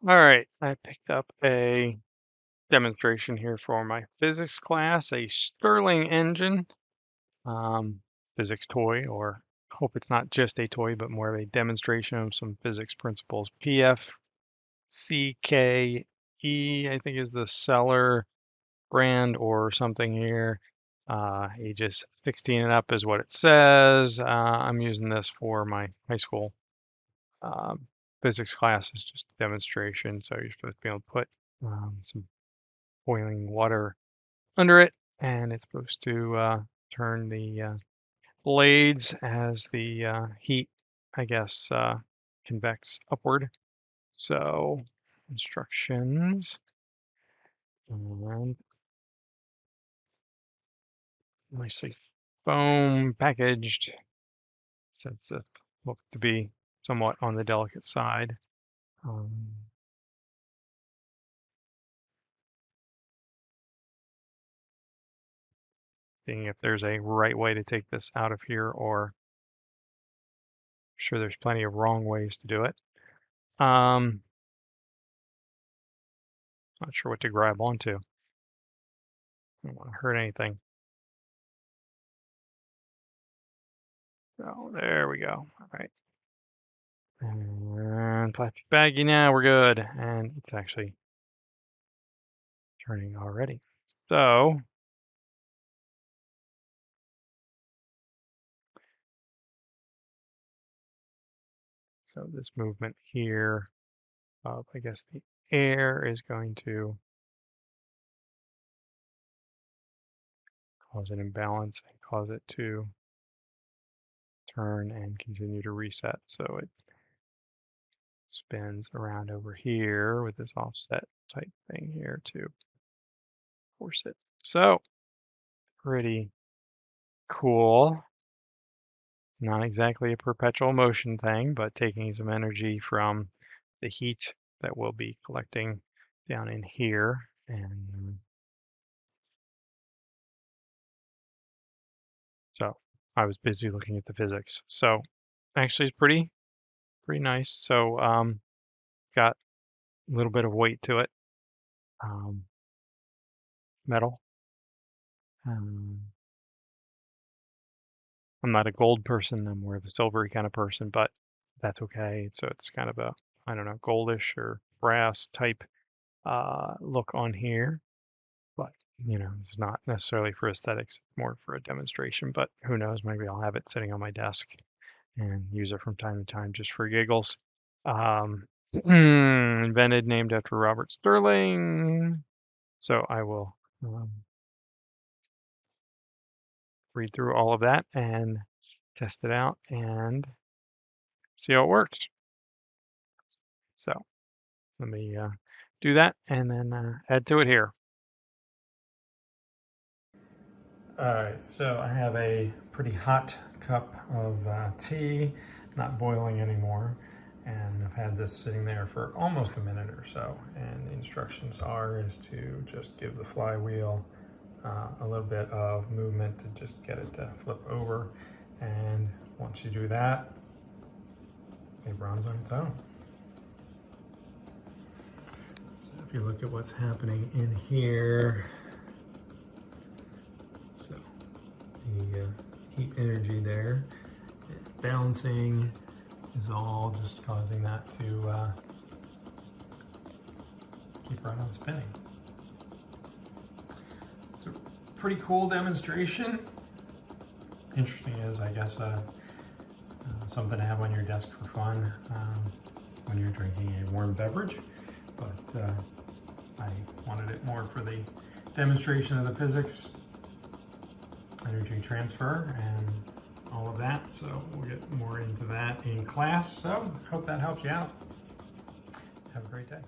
All right, I picked up a demonstration here for my physics class, a Stirling engine, physics toy, or hope it's not just a toy, but more of a demonstration of some physics principles. PFCKE, I think is the seller brand or something here. Ages 16 and up is what it says. I'm using this for my high school um, physics class is just a demonstration, so you're supposed to be able to put some boiling water under it, and it's supposed to turn the blades as the heat, I guess, convects upward. So instructions, and nicely foam packaged, since it looked to be somewhat on the delicate side. Seeing if there's a right way to take this out of here, or I'm sure there's plenty of wrong ways to do it. Not sure what to grab onto. I don't want to hurt anything. So there we go. All right. And plastic baggie now, we're good. And it's actually turning already. So this movement here of, I guess, the air is going to cause an imbalance and cause it to turn and continue to reset. So it spins around over here with this offset type thing here to force it. So pretty cool. Not exactly a perpetual motion thing, but taking some energy from the heat that will be collecting down in here. And so I was busy looking at the physics. So actually it's pretty nice. So got a little bit of weight to it. Metal. I'm not a gold person. I'm more of a silvery kind of person, but that's okay. So it's kind of a, I don't know, goldish or brass type look on here. But, it's not necessarily for aesthetics, more for a demonstration. But who knows? Maybe I'll have it sitting on my desk and use it from time to time just for giggles. Invented, named after Robert Stirling. So I will read through all of that and test it out and see how it works. So let me do that and then add to it here. All right, so I have a pretty hot cup of tea, not boiling anymore, and I've had this sitting there for almost a minute or so, and the instructions is to just give the flywheel a little bit of movement to just get it to flip over, and once you do that, it runs on its own. So if you look at what's happening in here, the heat energy there, balancing is all just causing that to keep right on spinning. It's a pretty cool demonstration. Interesting is, I guess, something to have on your desk for fun when you're drinking a warm beverage, but I wanted it more for the demonstration of the physics, energy transfer, and all of that. So we'll get more into that in class. So hope that helps you out. Have a great day.